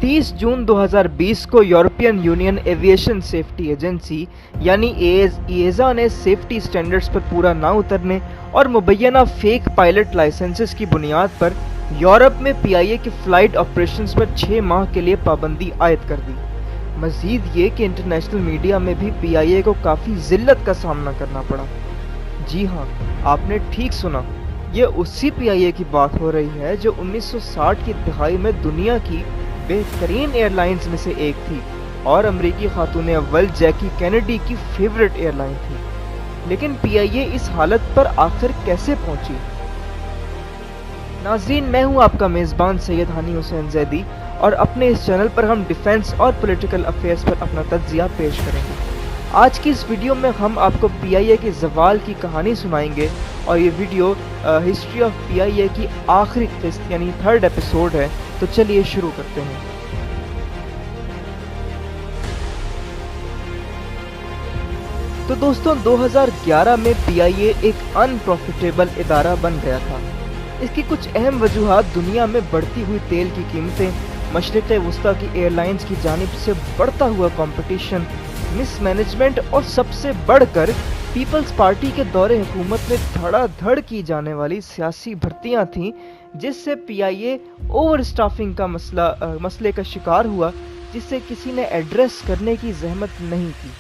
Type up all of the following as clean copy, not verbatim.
30 जून 2020 को European union aviation safety agency यानी EASA ने सेफ्टी स्टैंडर्ड्स पर पूरा ना उतरने और मुबैना फेक पायलट लाइसेंसेस की बुनियाद पर यूरोप में PIA के फ्लाइट ऑपरेशंस पर 6 माह के लिए पाबंदी आयद कर दी। मजीद ये कि इंटरनेशनल मीडिया में भी PIA को काफ़ी जिल्लत का सामना करना पड़ा। जी हाँ, आपने ठीक सुना, ये उसी PIA की बात हो रही है जो 1960 की दहाई में दुनिया की बेहतरीन एयरलाइंस में से एक थी और अमरीकी खातून अव्वल जैकी कैनेडी की फेवरेट एयरलाइन थी। लेकिन PIA इस हालत पर आखिर कैसे पहुंची? नाज़रीन, मैं हूं आपका मेज़बान सैयद हानी हुसैन जैदी और अपने इस चैनल पर हम डिफेंस और पॉलिटिकल अफेयर्स पर अपना तज्ज़िया पेश करेंगे। आज की इस वीडियो में हम आपको PIA के ज़वाल की कहानी सुनाएंगे और ये वीडियो हिस्ट्री ऑफ PIA की आखिरी किस्त यानी 3rd एपिसोड है। तो चलिए शुरू करते हैं। तो दोस्तों, 2011 में PIA एक अनप्रॉफिटेबल इदारा बन गया था। इसकी कुछ अहम वजूहात दुनिया में बढ़ती हुई तेल की कीमतें, मशरिक़ वुस्ता की एयरलाइंस की जानिब से बढ़ता हुआ कंपटीशन, मिसमैनेजमेंट और सबसे बढ़कर पीपल्स पार्टी के दौरे हुकूमत में धड़ाधड़ की जाने वाली सियासी भर्तियां थीं, जिससे PIA ओवर स्टाफिंग का मसले का शिकार हुआ, जिसे किसी ने एड्रेस करने की जहमत नहीं की।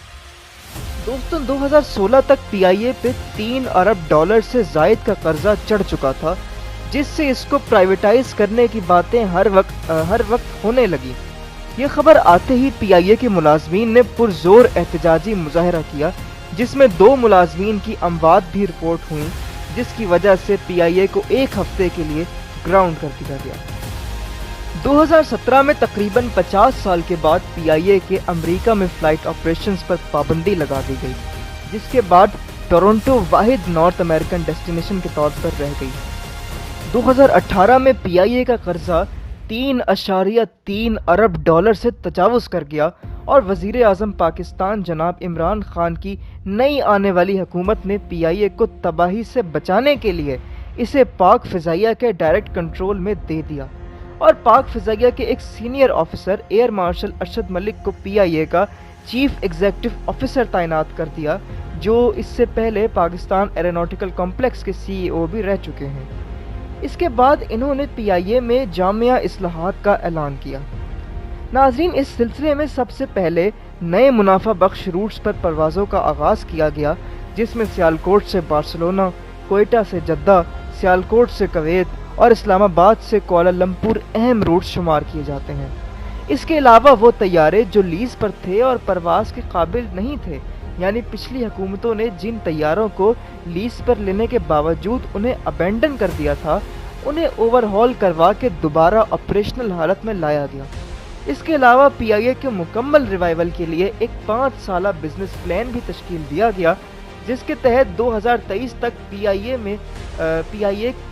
दोस्तों, 2016 तक PIA पे $3 अरब से जायद का कर्जा चढ़ चुका था, जिससे इसको प्राइवेटाइज करने की बातें हर वक्त होने लगी। ये खबर आते ही PIA के मुलाजमीन ने पुरजोर एहतजाजी मुजाहरा किया, जिसमें 2 मुलाजमीन की अमवात भी रिपोर्ट हुई, जिसकी वजह से PIA को एक हफ्ते के लिए ग्राउंड कर दिया गया। 2017 में तकरीबन 50 साल के बाद PIA के अमेरिका में फ्लाइट ऑपरेशंस पर पाबंदी लगा दी गई, जिसके बाद टोरंटो वाहिद नॉर्थ अमेरिकन डेस्टिनेशन के तौर पर रह गई। 2018 में PIA का कर्जा $3.3 अरब से तजावुज़ कर गया और वज़ीर आज़म पाकिस्तान जनाब इमरान खान की नई आने वाली हुकूमत ने PIA को तबाही से बचाने के लिए इसे पाक फ़िज़ाइया के डायरेक्ट कंट्रोल में दे दिया और पाक फ़िज़ाइया के एक senior officer air marshal Arshad Malik को PIA का चीफ एग्जीक्यूटिव ऑफिसर तैनात कर दिया, जो इससे पहले पाकिस्तान एरोनॉटिकल कॉम्प्लेक्स के CEO भी रह चुके हैं। इसके बाद इन्होंने PIA में जामिया इस्लाहात का ऐलान किया। नाज़रीन, इस सिलसिले में सबसे पहले नए मुनाफा बख्श रूट्स पर परवाज़ों का आगाज़ किया गया, जिसमें सियालकोट से बार्सिलोना, कोयटा से जद्दा, सियालकोट से कुवैत और इस्लामाबाद से कुआलालंपुर अहम रूट शुमार किए जाते हैं। इसके अलावा वो तैयारे जो लीज पर थे और परवाज़ के काबिल नहीं थे, यानी पिछली हुकूमतों ने जिन तैयारों को लीज पर लेने के बावजूद उन्हें अबेंडन कर दिया था, उन्हें ओवरहॉल करवा के दोबारा ऑपरेशनल हालत में लाया गया। इसके अलावा PIA के मुकम्मल रिवाइवल के लिए एक 5 साला बिजनेस प्लान भी तश्कील दिया गया, जिसके तहत 2023 तक PIA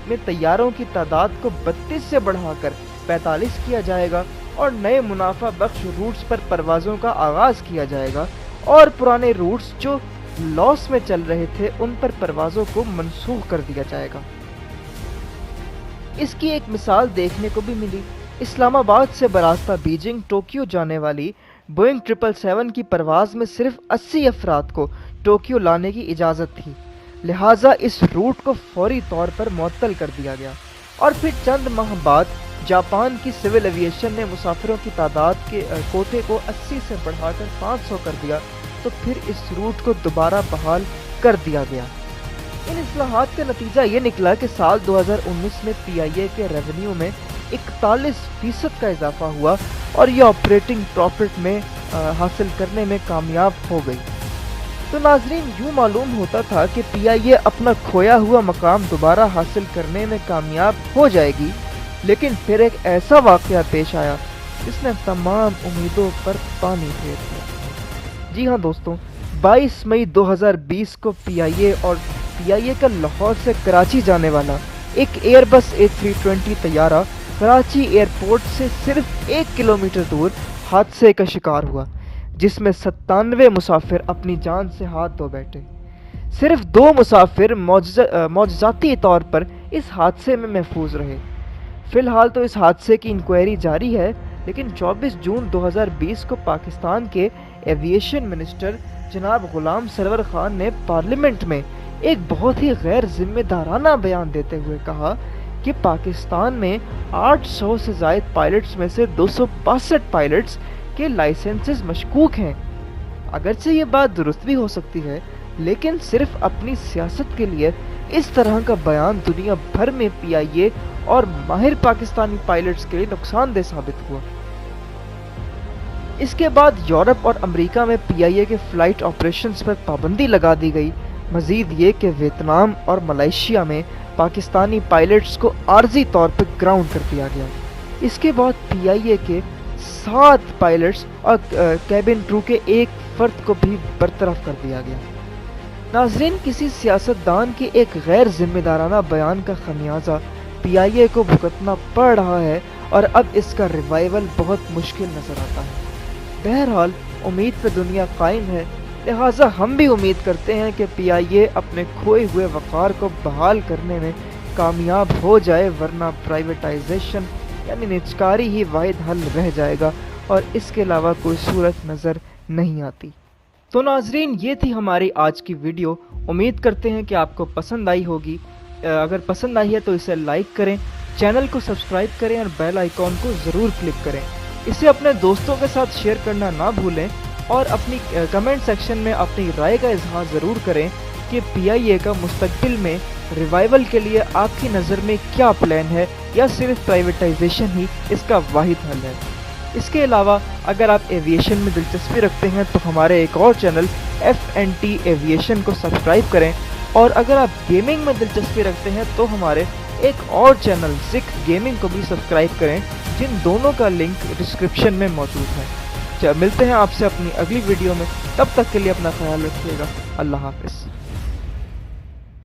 में तैयारों की तादाद को 32 से बढ़ाकर 45 किया जाएगा और नए मुनाफा बख्श रूट्स पर परवाज़ों का आगाज़ किया जाएगा और पुराने रूट्स जो लॉस में चल रहे थे उन पर परवाज़ों को मनसूख कर दिया जाएगा। इसकी एक मिसाल देखने को भी मिली। इस्लामाबाद से बरास्ता बीजिंग टोक्यो जाने वाली बोइंग 777 की परवाज़ में सिर्फ 80 अफराद को टोक्यो लाने की इजाज़त थी, लिहाजा इस रूट को फौरी तौर पर मुअत्तल कर दिया गया और फिर चंद माह बाद जापान की सिविल एविएशन ने मुसाफिरों की तादाद के कोटे को 80 से बढ़ाकर 500 कर दिया, तो फिर इस रूट को दोबारा बहाल कर दिया गया। इन इस्लाहात का नतीजा ये निकला कि साल 2019 में PIA के रेवेन्यू में 41% का इजाफा हुआ और ये ऑपरेटिंग प्रॉफिट में हासिल करने में कामयाब हो गई। तो नाजरीन, यूँ मालूम होता था कि PIA अपना खोया हुआ मकाम दोबारा हासिल करने में कामयाब हो जाएगी, लेकिन फिर एक ऐसा वाक़या पेश आया जिसने तमाम उम्मीदों पर पानी फेर दिया। जी हाँ दोस्तों, 22 मई 2020 को PIA का लाहौर से कराची जाने वाला एक एयरबस A320 तैयारा कराची एयरपोर्ट से सिर्फ 1 किलोमीटर दूर हादसे का शिकार हुआ, जिसमें 97 मुसाफिर अपनी जान से हाथ धो बैठे। सिर्फ 2 मुसाफिर मौजज़ाती तौर पर इस हादसे में महफूज रहे। फ़िलहाल तो इस हादसे की इंक्वायरी जारी है, लेकिन 24 जून 2020 को पाकिस्तान के एविएशन मिनिस्टर जनाब गुलाम सरवर खान ने पार्लियामेंट में एक बहुत ही गैर जिम्मेदाराना बयान देते हुए कहा कि पाकिस्तान में 800 से ज़ायद पायलट्स में से 262 पायलट्स के लाइसेंसेस मशकूक हैं। अगरचे ये बात दुरुस्त भी हो सकती है, लेकिन सिर्फ अपनी सियासत के लिए इस तरह का बयान दुनिया भर में PIA और माहिर पाकिस्तानी पायलट्स के लिए नुकसानदेह साबित हुआ। इसके बाद यूरोप और अमेरिका में PIA के फ्लाइट ऑपरेशंस पर पाबंदी लगा दी गई। मजीद ये कि वियतनाम और मलेशिया में पाकिस्तानी पायलट्स को आर्जी तौर पर ग्राउंड कर दिया गया। इसके बाद PIA के 7 पायलट्स और कैबिन क्रू के एक फर्द को भी बरतरफ कर दिया गया। नाजरीन, किसी सियासतदान के एक गैर जिम्मेदाराना बयान का खमियाजा PIA को भुगतना पड़ रहा है और अब इसका रिवाइवल बहुत मुश्किल नजर आता है। बहरहाल उम्मीद पे दुनिया कायम है, लिहाजा हम भी उम्मीद करते हैं कि PIA अपने खोए हुए वक़ार को बहाल करने में कामयाब हो जाए, वरना प्राइवेटाइजेशन यानी निजकारी ही वाहिद हल रह जाएगा और इसके अलावा कोई सूरत नज़र नहीं आती। तो नाजरीन, ये थी हमारी आज की वीडियो। उम्मीद करते हैं कि आपको पसंद आई होगी। अगर पसंद आई है तो इसे लाइक करें, चैनल को सब्सक्राइब करें और बेल आइकॉन को ज़रूर क्लिक करें। इसे अपने दोस्तों के साथ शेयर करना ना भूलें और अपनी कमेंट सेक्शन में अपनी राय का इजहार ज़रूर करें कि PIA का मुस्तकबिल में रिवाइवल के लिए आपकी नज़र में क्या प्लान है, या सिर्फ प्राइवेटाइजेशन ही इसका वाहिद हल है। इसके अलावा अगर आप एविएशन में दिलचस्पी रखते हैं तो हमारे एक और चैनल FNT एविएशन को सब्सक्राइब करें, और अगर आप गेमिंग में दिलचस्पी रखते हैं तो हमारे एक और चैनल ज़िक गेमिंग को भी सब्सक्राइब करें, जिन दोनों का लिंक डिस्क्रिप्शन में मौजूद है। मिलते हैं आपसे अपनी अगली वीडियो में, तब तक के लिए अपना ख्याल रखिएगा। अल्लाह हाफ़िज़।